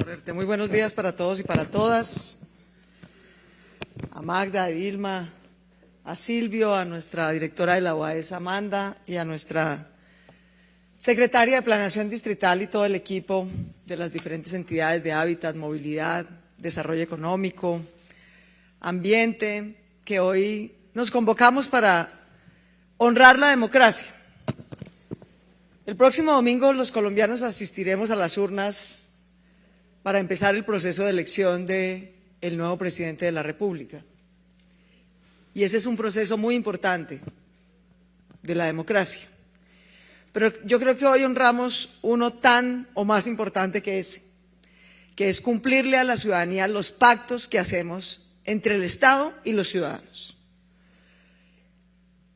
Suerte. Muy buenos días para todos y para todas. A Magda, a Dilma, a Silvio, a nuestra directora de la UAS, Amanda, y a nuestra secretaria de Planeación Distrital y todo el equipo de las diferentes entidades de hábitat, movilidad, desarrollo económico, ambiente, que hoy nos convocamos para honrar la democracia. El próximo domingo los colombianos asistiremos a las urnas para empezar el proceso de elección del nuevo presidente de la República. Y ese es un proceso muy importante de la democracia. Pero yo creo que hoy honramos uno tan o más importante que ese, que es cumplirle a la ciudadanía los pactos que hacemos entre el Estado y los ciudadanos.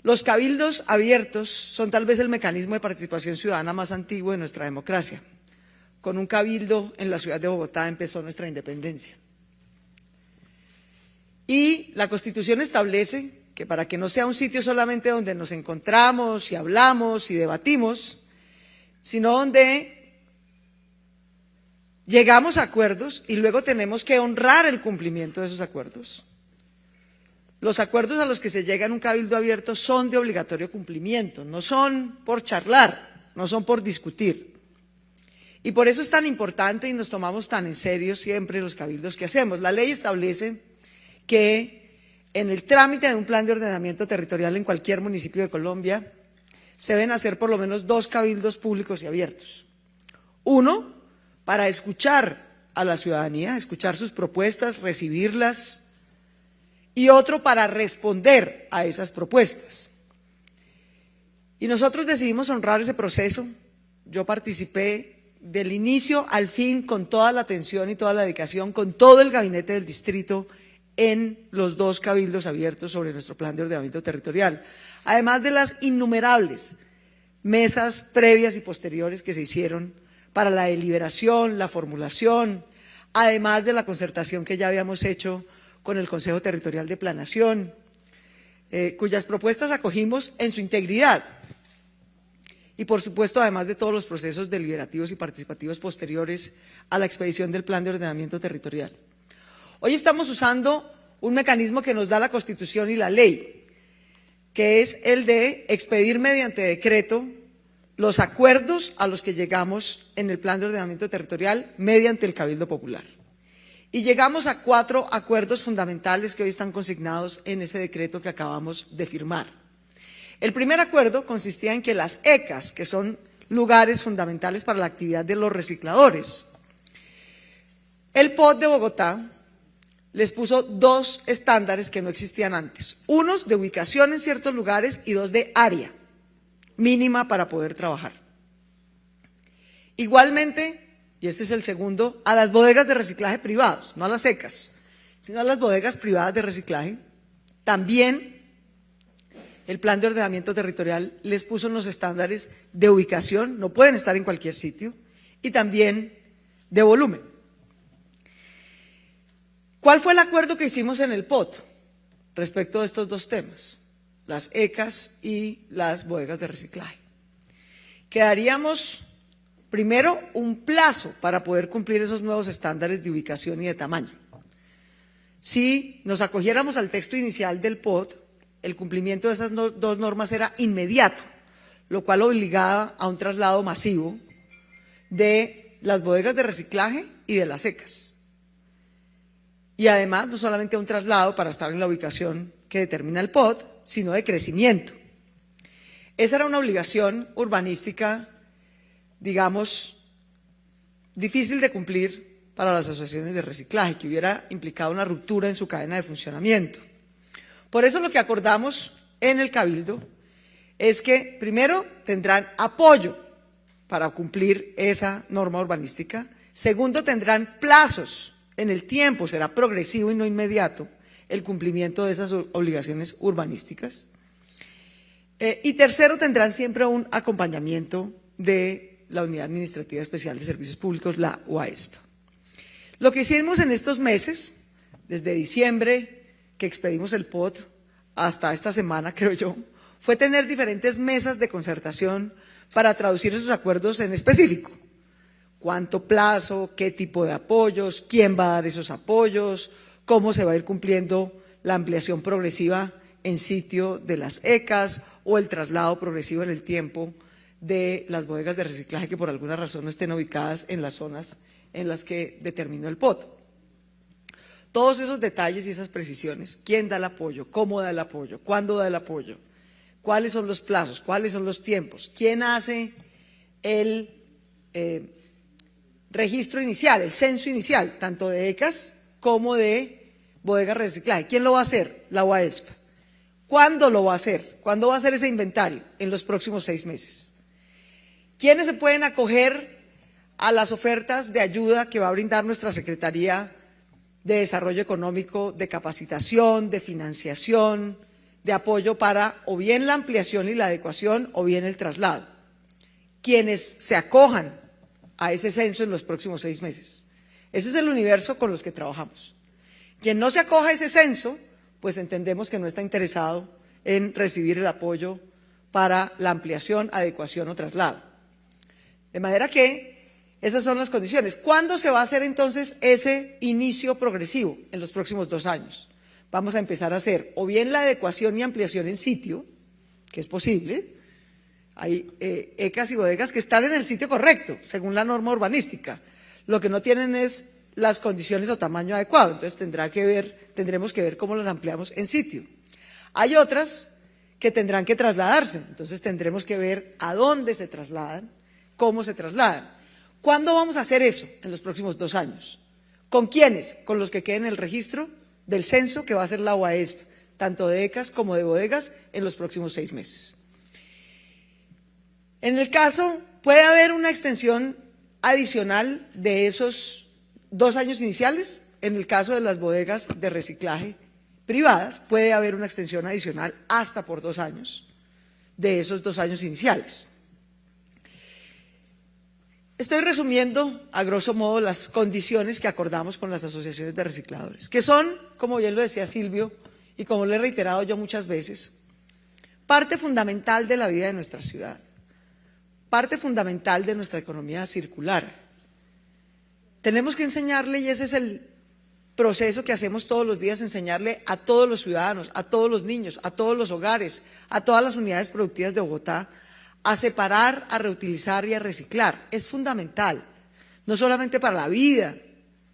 Los cabildos abiertos son tal vez el mecanismo de participación ciudadana más antiguo de nuestra democracia. Con un cabildo en la ciudad de Bogotá empezó nuestra independencia. Y la Constitución establece que para que no sea un sitio solamente donde nos encontramos y hablamos y debatimos, sino donde llegamos a acuerdos y luego tenemos que honrar el cumplimiento de esos acuerdos. Los acuerdos a los que se llega en un cabildo abierto son de obligatorio cumplimiento, no son por charlar, no son por discutir. Y por eso es tan importante y nos tomamos tan en serio siempre los cabildos que hacemos. La ley establece que en el trámite de un plan de ordenamiento territorial en cualquier municipio de Colombia se deben hacer por lo menos 2 cabildos públicos y abiertos. Uno, para escuchar a la ciudadanía, escuchar sus propuestas, recibirlas, y otro para responder a esas propuestas. Y nosotros decidimos honrar ese proceso. Yo participé del inicio al fin con toda la atención y toda la dedicación, con todo el gabinete del distrito en los 2 cabildos abiertos sobre nuestro plan de ordenamiento territorial, además de las innumerables mesas previas y posteriores que se hicieron para la deliberación, la formulación, además de la concertación que ya habíamos hecho con el Consejo Territorial de Planeación, cuyas propuestas acogimos en su integridad. Y, por supuesto, además de todos los procesos deliberativos y participativos posteriores a la expedición del Plan de Ordenamiento Territorial. Hoy estamos usando un mecanismo que nos da la Constitución y la ley, que es el de expedir mediante decreto los acuerdos a los que llegamos en el Plan de Ordenamiento Territorial mediante el Cabildo Popular. Y llegamos a 4 acuerdos fundamentales que hoy están consignados en ese decreto que acabamos de firmar. El primer acuerdo consistía en que las ECAs, que son lugares fundamentales para la actividad de los recicladores, el POT de Bogotá les puso 2 estándares que no existían antes, unos de ubicación en ciertos lugares y 2 de área mínima para poder trabajar. Igualmente, y este es el segundo, a las bodegas de reciclaje privados, no a las ECAs, sino a las bodegas privadas de reciclaje, también el Plan de Ordenamiento Territorial les puso unos estándares de ubicación, no pueden estar en cualquier sitio, y también de volumen. ¿Cuál fue el acuerdo que hicimos en el POT respecto de estos 2 temas? Las ECAs y las bodegas de reciclaje. Quedaríamos primero un plazo para poder cumplir esos nuevos estándares de ubicación y de tamaño. Si nos acogiéramos al texto inicial del POT, el cumplimiento de esas 2 normas era inmediato, lo cual obligaba a un traslado masivo de las bodegas de reciclaje y de las ECAs. Y además, no solamente a un traslado para estar en la ubicación que determina el POT, sino de crecimiento. Esa era una obligación urbanística, digamos, difícil de cumplir para las asociaciones de reciclaje, que hubiera implicado una ruptura en su cadena de funcionamiento. Por eso lo que acordamos en el Cabildo es que, primero, tendrán apoyo para cumplir esa norma urbanística. Segundo, tendrán plazos en el tiempo, será progresivo y no inmediato el cumplimiento de esas obligaciones urbanísticas. Y tercero, tendrán siempre un acompañamiento de la Unidad Administrativa Especial de Servicios Públicos, la UAESP. Lo que hicimos en estos meses, desde diciembre, que expedimos el POT, hasta esta semana, creo yo, fue tener diferentes mesas de concertación para traducir esos acuerdos en específico. cuánto plazo, qué tipo de apoyos, quién va a dar esos apoyos, cómo se va a ir cumpliendo la ampliación progresiva en sitio de las ECAs o el traslado progresivo en el tiempo de las bodegas de reciclaje que por alguna razón no estén ubicadas en las zonas en las que determinó el POT. Todos esos detalles y esas precisiones, quién da el apoyo, cómo da el apoyo, cuándo da el apoyo, cuáles son los plazos, cuáles son los tiempos, quién hace el registro inicial, el censo inicial, tanto de ECAs como de bodegas de reciclaje. ¿Quién lo va a hacer? La UAESP. ¿Cuándo lo va a hacer? ¿Cuándo va a hacer ese inventario? En los próximos 6 meses. ¿Quiénes se pueden acoger a las ofertas de ayuda que va a brindar nuestra Secretaría de Desarrollo Económico, de capacitación, de financiación, de apoyo para o bien la ampliación y la adecuación o bien el traslado? Quienes se acojan a ese censo en los próximos 6 meses. Ese es el universo con los que trabajamos. Quien no se acoja a ese censo, pues entendemos que no está interesado en recibir el apoyo para la ampliación, adecuación o traslado. De manera que esas son las condiciones. ¿Cuándo se va a hacer entonces ese inicio progresivo? En los próximos 2 años. Vamos a empezar a hacer o bien la adecuación y ampliación en sitio, que es posible. Hay ECAs y bodegas que están en el sitio correcto, según la norma urbanística. Lo que no tienen es las condiciones o tamaño adecuado, entonces tendremos que ver cómo las ampliamos en sitio. Hay otras que tendrán que trasladarse, entonces tendremos que ver a dónde se trasladan, cómo se trasladan. ¿Cuándo vamos a hacer eso? En los próximos 2 años. ¿Con quiénes? Con los que queden en el registro del censo que va a hacer la UAESP, tanto de ECAs como de bodegas, en los próximos 6 meses. En el caso, puede haber una extensión adicional de esos 2 años iniciales. En el caso de las bodegas de reciclaje privadas, puede haber una extensión adicional hasta por 2 años de esos 2 años iniciales. Estoy resumiendo, a grosso modo, las condiciones que acordamos con las asociaciones de recicladores, que son, como bien lo decía Silvio, y como lo he reiterado yo muchas veces, parte fundamental de la vida de nuestra ciudad, parte fundamental de nuestra economía circular. Tenemos que enseñarle, y ese es el proceso que hacemos todos los días, enseñarle a todos los ciudadanos, a todos los niños, a todos los hogares, a todas las unidades productivas de Bogotá, a separar, a reutilizar y a reciclar. Es fundamental, no solamente para la vida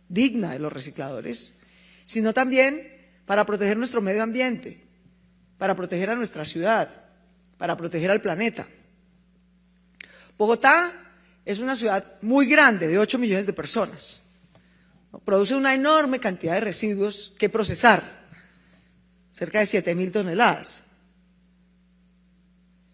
digna de los recicladores, sino también para proteger nuestro medio ambiente, para proteger a nuestra ciudad, para proteger al planeta. Bogotá es una ciudad muy grande, de 8 millones de personas. Produce una enorme cantidad de residuos que procesar, cerca de 7.000 toneladas.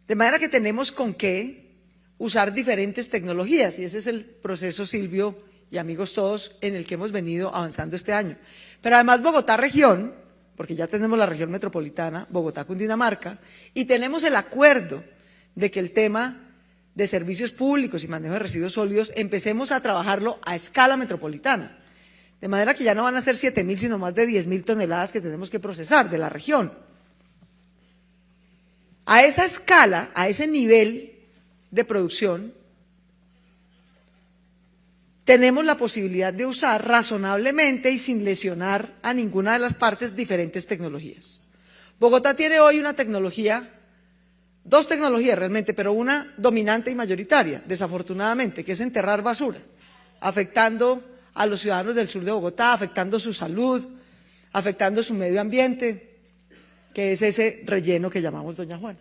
De manera que tenemos con qué usar diferentes tecnologías, y ese es el proceso, Silvio y amigos todos, en el que hemos venido avanzando este año. Pero además Bogotá región, porque ya tenemos la región metropolitana, Bogotá, Cundinamarca, y tenemos el acuerdo de que el tema de servicios públicos y manejo de residuos sólidos empecemos a trabajarlo a escala metropolitana. De manera que ya no van a ser 7.000, sino más de 10.000 toneladas que tenemos que procesar de la región. A esa escala, a ese nivel de producción, tenemos la posibilidad de usar razonablemente y sin lesionar a ninguna de las partes diferentes tecnologías. Bogotá tiene hoy una tecnología, 2 tecnologías realmente, pero una dominante y mayoritaria, desafortunadamente, que es enterrar basura, afectando a los ciudadanos del sur de Bogotá, afectando su salud, afectando su medio ambiente, que es ese relleno que llamamos Doña Juana.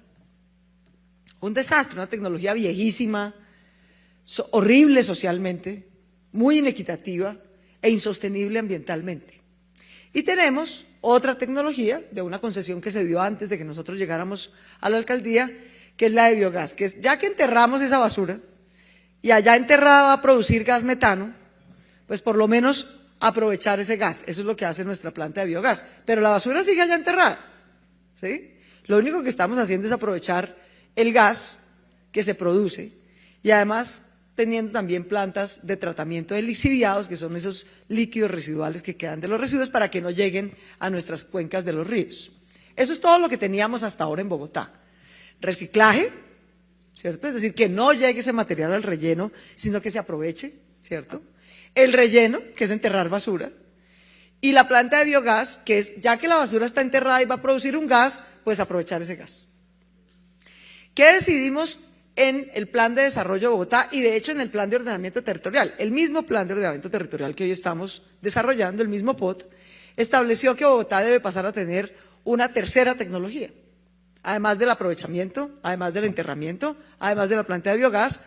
Un desastre, una tecnología viejísima, horrible socialmente, muy inequitativa e insostenible ambientalmente. Y tenemos otra tecnología de una concesión que se dio antes de que nosotros llegáramos a la alcaldía, que es la de biogás, que es, ya que enterramos esa basura y allá enterrada va a producir gas metano, pues por lo menos aprovechar ese gas. Eso es lo que hace nuestra planta de biogás. Pero la basura sigue allá enterrada, ¿sí? Lo único que estamos haciendo es aprovechar el gas que se produce y además teniendo también plantas de tratamiento de lixiviados, que son esos líquidos residuales que quedan de los residuos para que no lleguen a nuestras cuencas de los ríos. Eso es todo lo que teníamos hasta ahora en Bogotá. Reciclaje, ¿cierto? Es decir, que no llegue ese material al relleno, sino que se aproveche ¿cierto? El relleno, que es enterrar basura, y la planta de biogás, que es, ya que la basura está enterrada y va a producir un gas, pues aprovechar ese gas. ¿Qué decidimos en el Plan de Desarrollo de Bogotá y de hecho en el Plan de Ordenamiento Territorial? El mismo Plan de Ordenamiento Territorial que hoy estamos desarrollando, el mismo POT, estableció que Bogotá debe pasar a tener una tercera tecnología. Además del aprovechamiento, además del enterramiento, además de la planta de biogás,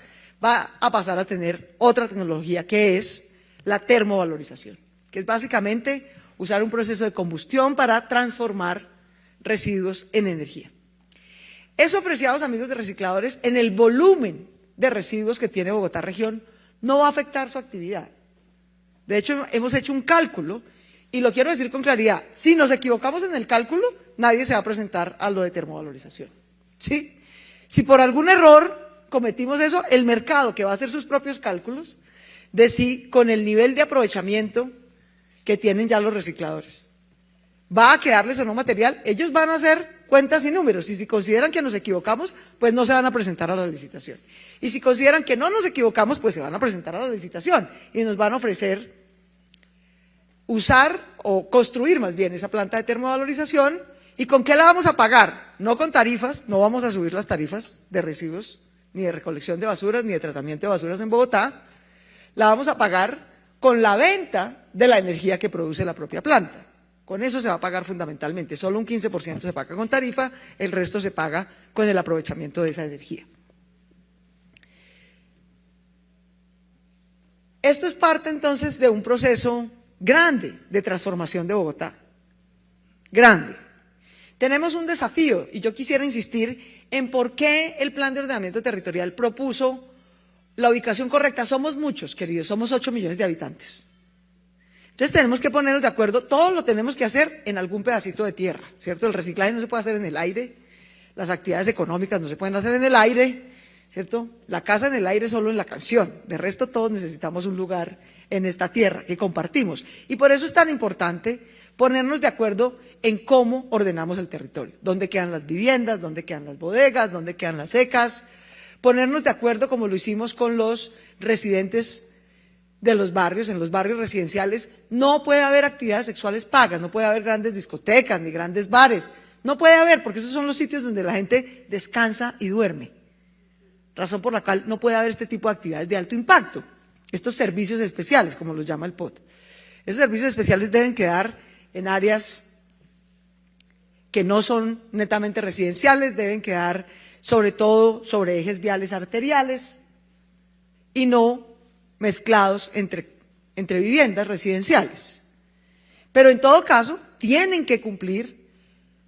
va a pasar a tener otra tecnología que es la termovalorización, que es básicamente usar un proceso de combustión para transformar residuos en energía. Eso, apreciados amigos de recicladores, en el volumen de residuos que tiene Bogotá región, no va a afectar su actividad. De hecho, hemos hecho un cálculo, y lo quiero decir con claridad, si nos equivocamos en el cálculo, nadie se va a presentar a lo de termovalorización, ¿sí? Si por algún error cometimos eso, el mercado, que va a hacer sus propios cálculos, de si con el nivel de aprovechamiento que tienen ya los recicladores, va a quedarles o no material, ellos van a hacer cuentas y números, y si consideran que nos equivocamos, pues no se van a presentar a la licitación. Y si consideran que no nos equivocamos, pues se van a presentar a la licitación y nos van a ofrecer usar o construir más bien esa planta de termovalorización. ¿Y con qué la vamos a pagar? No con tarifas, no vamos a subir las tarifas de residuos, ni de recolección de basuras, ni de tratamiento de basuras en Bogotá. La vamos a pagar con la venta de la energía que produce la propia planta. Con eso se va a pagar fundamentalmente, solo un 15% se paga con tarifa, el resto se paga con el aprovechamiento de esa energía. Esto es parte entonces de un proceso grande de transformación de Bogotá, grande. Tenemos un desafío y yo quisiera insistir en por qué el Plan de Ordenamiento Territorial propuso la ubicación correcta. Somos muchos, queridos, somos 8 millones de habitantes. Entonces tenemos que ponernos de acuerdo, todo lo tenemos que hacer en algún pedacito de tierra, ¿cierto? El reciclaje no se puede hacer en el aire, las actividades económicas no se pueden hacer en el aire, ¿cierto? La casa en el aire solo en la canción, de resto todos necesitamos un lugar en esta tierra que compartimos. Y por eso es tan importante ponernos de acuerdo en cómo ordenamos el territorio, dónde quedan las viviendas, dónde quedan las bodegas, dónde quedan las secas, ponernos de acuerdo como lo hicimos con los residentes de los barrios, en los barrios residenciales, no puede haber actividades sexuales pagas, no puede haber grandes discotecas ni grandes bares, no puede haber, porque esos son los sitios donde la gente descansa y duerme, razón por la cual no puede haber este tipo de actividades de alto impacto, estos servicios especiales, como los llama el POT. Esos servicios especiales deben quedar en áreas que no son netamente residenciales, deben quedar sobre todo sobre ejes viales arteriales y no mezclados entre viviendas residenciales. Pero en todo caso, tienen que cumplir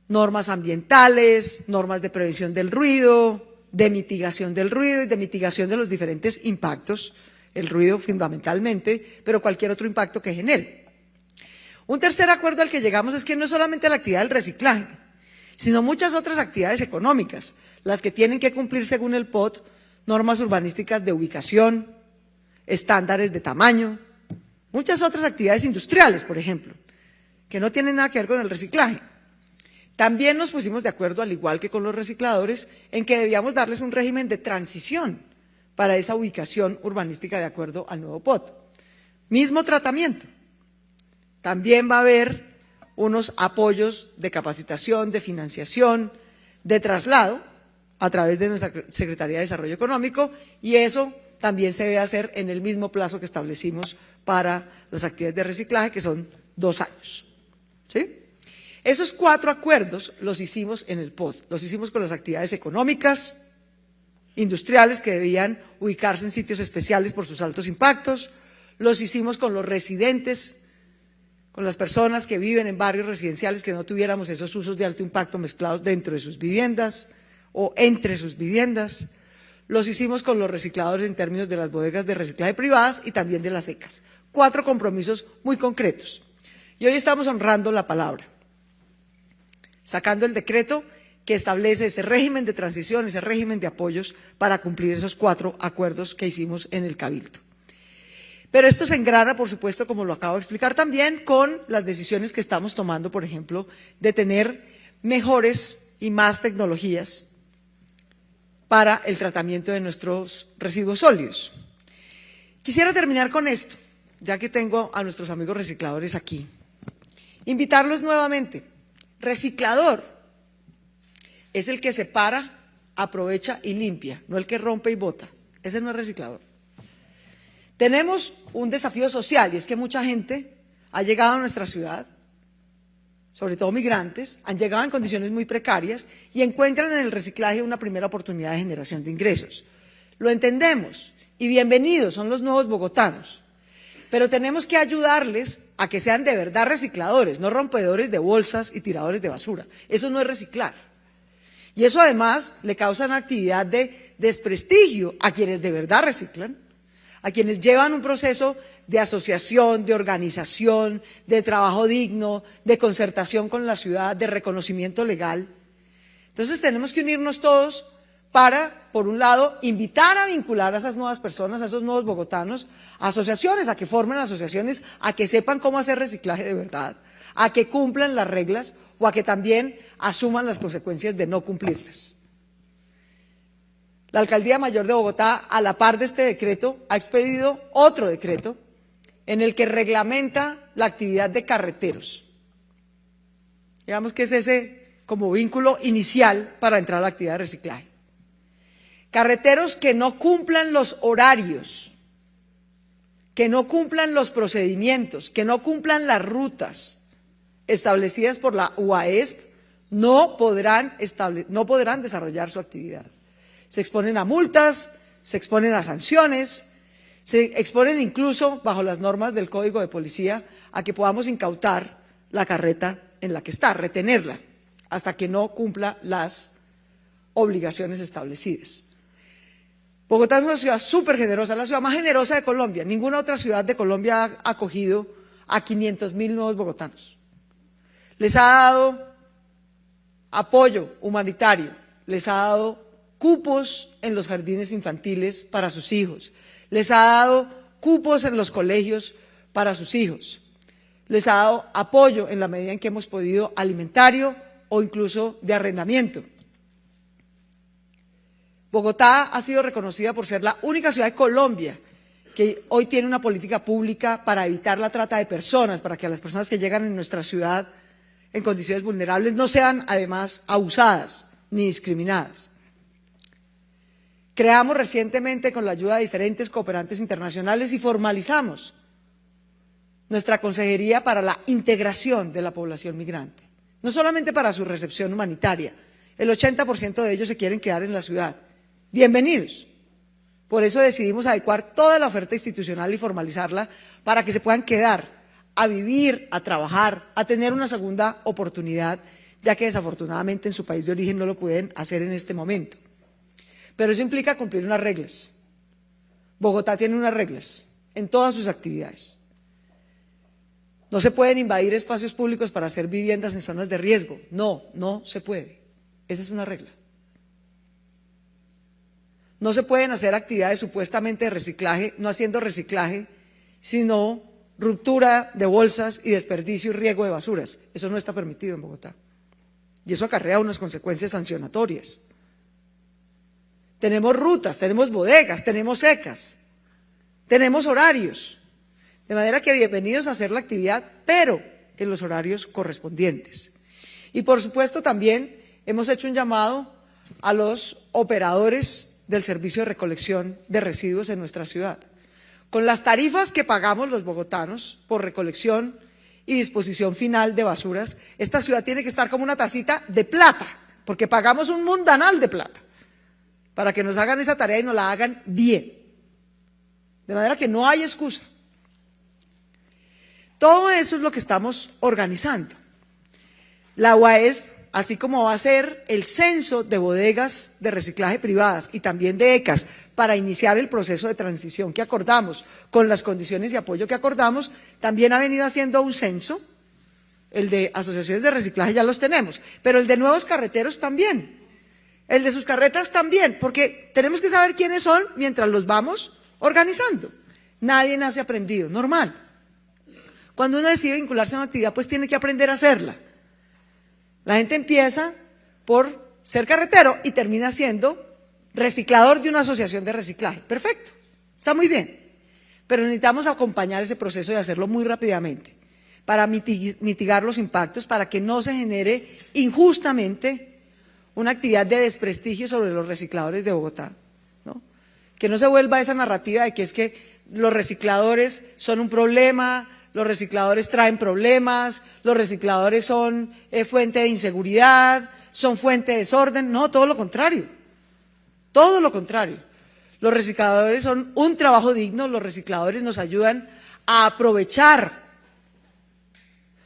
normas ambientales, normas de prevención del ruido, de mitigación del ruido y de mitigación de los diferentes impactos, el ruido fundamentalmente, pero cualquier otro impacto que genere. Un tercer acuerdo al que llegamos es que no es solamente la actividad del reciclaje, sino muchas otras actividades económicas, las que tienen que cumplir según el POT normas urbanísticas de ubicación, estándares de tamaño, muchas otras actividades industriales, por ejemplo, que no tienen nada que ver con el reciclaje. También nos pusimos de acuerdo, al igual que con los recicladores, en que debíamos darles un régimen de transición para esa ubicación urbanística de acuerdo al nuevo POT. Mismo tratamiento. También va a haber unos apoyos de capacitación, de financiación, de traslado a través de nuestra Secretaría de Desarrollo Económico, y eso también se debe hacer en el mismo plazo que establecimos para las actividades de reciclaje, que son 2 años. ¿Sí? Esos 4 acuerdos los hicimos en el POT, los hicimos con las actividades económicas, industriales, que debían ubicarse en sitios especiales por sus altos impactos, los hicimos con los residentes, con las personas que viven en barrios residenciales, que no tuviéramos esos usos de alto impacto mezclados dentro de sus viviendas o entre sus viviendas. Los hicimos con los recicladores en términos de las bodegas de reciclaje privadas y también de las secas. 4 compromisos muy concretos. Y hoy estamos honrando la palabra, sacando el decreto que establece ese régimen de transición, ese régimen de apoyos para cumplir esos 4 acuerdos que hicimos en el Cabildo. Pero esto se engrana, por supuesto, como lo acabo de explicar también, con las decisiones que estamos tomando, por ejemplo, de tener mejores y más tecnologías para el tratamiento de nuestros residuos sólidos. Quisiera terminar con esto, ya que tengo a nuestros amigos recicladores aquí. Invitarlos nuevamente. Reciclador es el que separa, aprovecha y limpia, no el que rompe y bota. Ese no es reciclador. Tenemos un desafío social y es que mucha gente ha llegado a nuestra ciudad, sobre todo migrantes, han llegado en condiciones muy precarias y encuentran en el reciclaje una primera oportunidad de generación de ingresos. Lo entendemos y bienvenidos, son los nuevos bogotanos. Pero tenemos que ayudarles a que sean de verdad recicladores, no rompedores de bolsas y tiradores de basura. Eso no es reciclar. Y eso además le causa una actividad de desprestigio a quienes de verdad reciclan, a quienes llevan un proceso de asociación, de organización, de trabajo digno, de concertación con la ciudad, de reconocimiento legal. Entonces tenemos que unirnos todos para, por un lado, invitar a vincular a esas nuevas personas, a esos nuevos bogotanos, a asociaciones, a que formen asociaciones, a que sepan cómo hacer reciclaje de verdad, a que cumplan las reglas o a que también asuman las consecuencias de no cumplirlas. La Alcaldía Mayor de Bogotá, a la par de este decreto, ha expedido otro decreto en el que reglamenta la actividad de carreteros. Digamos que es ese como vínculo inicial para entrar a la actividad de reciclaje. Carreteros que no cumplan los horarios, que no cumplan los procedimientos, que no cumplan las rutas establecidas por la UAESP, no podrán desarrollar su actividad. Se exponen a multas, se exponen a sanciones, se exponen incluso, bajo las normas del Código de Policía, a que podamos incautar la carreta en la que está, retenerla, hasta que no cumpla las obligaciones establecidas. Bogotá es una ciudad súper generosa, la ciudad más generosa de Colombia. Ninguna otra ciudad de Colombia ha acogido a 500.000 nuevos bogotanos. Les ha dado apoyo humanitario, les ha dado cupos en los jardines infantiles para sus hijos, les ha dado cupos en los colegios para sus hijos, les ha dado apoyo en la medida en que hemos podido alimentario o incluso de arrendamiento. Bogotá ha sido reconocida por ser la única ciudad de Colombia que hoy tiene una política pública para evitar la trata de personas, para que a las personas que llegan en nuestra ciudad en condiciones vulnerables no sean además abusadas ni discriminadas. Creamos recientemente con la ayuda de diferentes cooperantes internacionales y formalizamos nuestra Consejería para la Integración de la Población Migrante, no solamente para su recepción humanitaria, el 80% de ellos se quieren quedar en la ciudad. Bienvenidos. Por eso decidimos adecuar toda la oferta institucional y formalizarla para que se puedan quedar a vivir, a trabajar, a tener una segunda oportunidad, ya que desafortunadamente en su país de origen no lo pueden hacer en este momento. Pero eso implica cumplir unas reglas. Bogotá tiene unas reglas en todas sus actividades. No se pueden invadir espacios públicos para hacer viviendas en zonas de riesgo. No, no se puede. Esa es una regla. No se pueden hacer actividades supuestamente de reciclaje, no haciendo reciclaje, sino ruptura de bolsas y desperdicio y riego de basuras. Eso no está permitido en Bogotá. Y eso acarrea unas consecuencias sancionatorias. Tenemos rutas, tenemos bodegas, tenemos secas, tenemos horarios. De manera que bienvenidos a hacer la actividad, pero en los horarios correspondientes. Y por supuesto también hemos hecho un llamado a los operadores del servicio de recolección de residuos en nuestra ciudad. Con las tarifas que pagamos los bogotanos por recolección y disposición final de basuras, esta ciudad tiene que estar como una tacita de plata, porque pagamos un mundanal de plata, para que nos hagan esa tarea y nos la hagan bien. De manera que no hay excusa. Todo eso es lo que estamos organizando. La UAESP, así como va a ser el censo de bodegas de reciclaje privadas y también de ECAS para iniciar el proceso de transición que acordamos con las condiciones de apoyo que acordamos, también ha venido haciendo un censo. El de asociaciones de reciclaje ya los tenemos, pero el de nuevos carreteros también, el de sus carretas también, porque tenemos que saber quiénes son mientras los vamos organizando. Nadie nace aprendido, normal. Cuando uno decide vincularse a una actividad, pues tiene que aprender a hacerla. La gente empieza por ser carretero y termina siendo reciclador de una asociación de reciclaje. Perfecto, está muy bien. pero necesitamos acompañar ese proceso y hacerlo muy rápidamente para mitigar los impactos, para que no se genere injustamente una actividad de desprestigio sobre los recicladores de Bogotá, ¿no? Que no se vuelva esa narrativa de que es que los recicladores son un problema, los recicladores traen problemas, los recicladores son fuente de inseguridad, son fuente de desorden. No, todo lo contrario. Todo lo contrario. Los recicladores son un trabajo digno, los recicladores nos ayudan a aprovechar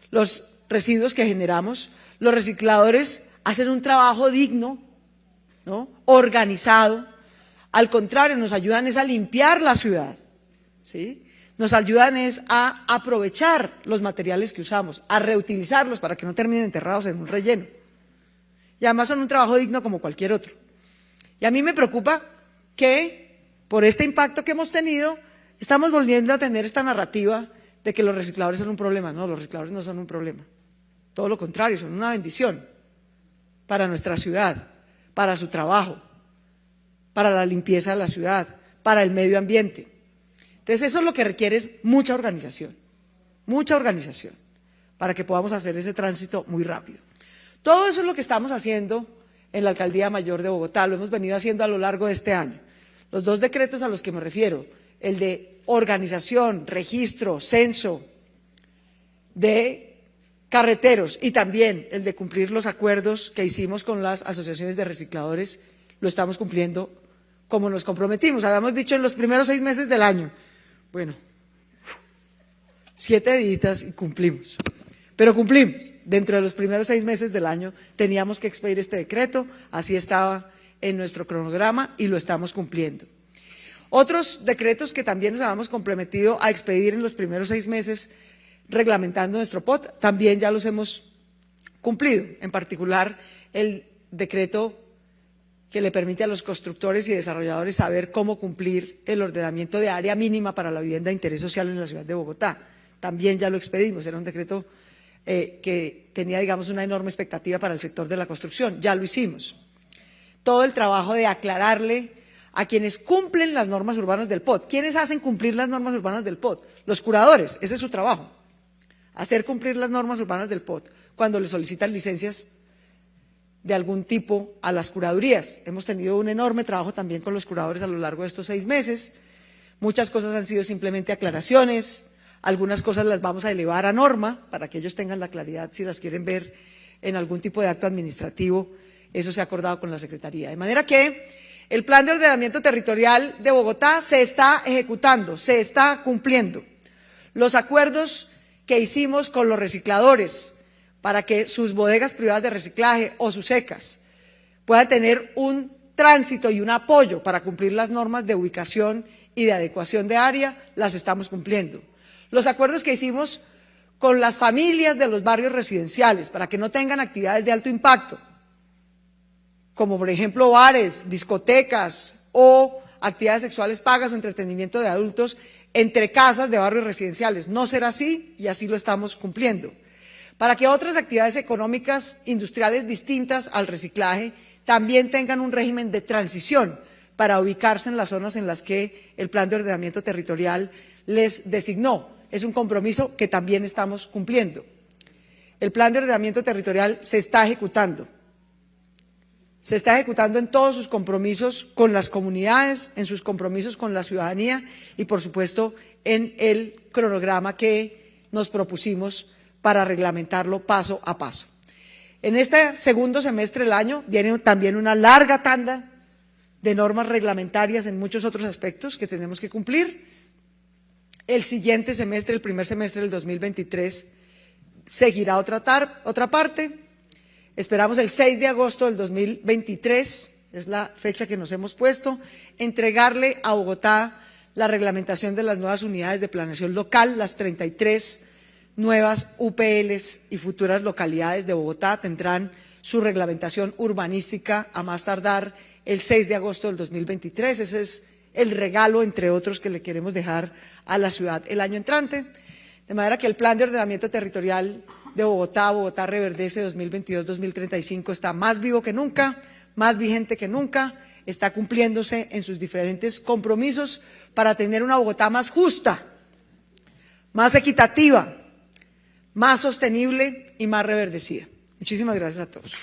los residuos que generamos, los recicladores hacen un trabajo digno, ¿no? Organizado. Al contrario, nos ayudan es a limpiar la ciudad, ¿sí? Nos ayudan es a aprovechar los materiales que usamos, a reutilizarlos para que no terminen enterrados en un relleno. Y además son un trabajo digno como cualquier otro. Y a mí me preocupa que por este impacto que hemos tenido, estamos volviendo a tener esta narrativa de que los recicladores son un problema. No, los recicladores no son un problema. Todo lo contrario, son una bendición para nuestra ciudad, para su trabajo, para la limpieza de la ciudad, para el medio ambiente. Entonces eso es lo que requiere es mucha organización, para que podamos hacer ese tránsito muy rápido. Todo eso es lo que estamos haciendo en la Alcaldía Mayor de Bogotá, lo hemos venido haciendo a lo largo de este año. Los dos decretos a los que me refiero, el de organización, registro, censo de carreteros y también el de cumplir los acuerdos que hicimos con las asociaciones de recicladores, lo estamos cumpliendo como nos comprometimos. Habíamos dicho en los primeros 6 meses del año. Bueno, 7 días y cumplimos. Pero cumplimos. Dentro de los primeros 6 meses del año teníamos que expedir este decreto, así estaba en nuestro cronograma y lo estamos cumpliendo. Otros decretos que también nos habíamos comprometido a expedir en los primeros 6 meses, reglamentando nuestro POT, también ya los hemos cumplido. En particular, el decreto que le permite a los constructores y desarrolladores saber cómo cumplir el ordenamiento de área mínima para la vivienda de interés social en la ciudad de Bogotá. También ya lo expedimos, era un decreto que tenía, digamos, una enorme expectativa para el sector de la construcción. Ya lo hicimos. Todo el trabajo de aclararle a quienes cumplen las normas urbanas del POT. ¿Quiénes hacen cumplir las normas urbanas del POT? Los curadores, ese es su trabajo. Hacer cumplir las normas urbanas del POT cuando le solicitan licencias de algún tipo a las curadurías. Hemos tenido un enorme trabajo también con los curadores a lo largo de estos 6 meses. Muchas cosas han sido simplemente aclaraciones, algunas cosas las vamos a elevar a norma para que ellos tengan la claridad si las quieren ver en algún tipo de acto administrativo. Eso se ha acordado con la Secretaría. De manera que el Plan de Ordenamiento Territorial de Bogotá se está ejecutando, se está cumpliendo. Los acuerdos que hicimos con los recicladores para que sus bodegas privadas de reciclaje o sus ECAs puedan tener un tránsito y un apoyo para cumplir las normas de ubicación y de adecuación de área, las estamos cumpliendo. Los acuerdos que hicimos con las familias de los barrios residenciales para que no tengan actividades de alto impacto, como por ejemplo bares, discotecas o actividades sexuales pagas o entretenimiento de adultos entre casas de barrios residenciales. No será así y así lo estamos cumpliendo. Para que otras actividades económicas industriales distintas al reciclaje también tengan un régimen de transición para ubicarse en las zonas en las que el Plan de Ordenamiento Territorial les designó. Es un compromiso que también estamos cumpliendo. El Plan de Ordenamiento Territorial se está ejecutando. Se está ejecutando en todos sus compromisos con las comunidades, en sus compromisos con la ciudadanía y, por supuesto, en el cronograma que nos propusimos para reglamentarlo paso a paso. En este segundo semestre del año viene también una larga tanda de normas reglamentarias en muchos otros aspectos que tenemos que cumplir. El siguiente semestre, el primer semestre del 2023, seguirá otra parte. Esperamos el 6 de agosto del 2023, es la fecha que nos hemos puesto, entregarle a Bogotá la reglamentación de las nuevas unidades de planeación local, las 33 nuevas UPLs y futuras localidades de Bogotá tendrán su reglamentación urbanística a más tardar el 6 de agosto del 2023. Ese es el regalo, entre otros, que le queremos dejar a la ciudad el año entrante. De manera que el Plan de Ordenamiento Territorial de Bogotá, Bogotá Reverdece 2022-2035, está más vivo que nunca, más vigente que nunca. está cumpliéndose en sus diferentes compromisos para tener una Bogotá más justa, más equitativa, más sostenible y más reverdecida. Muchísimas gracias a todos.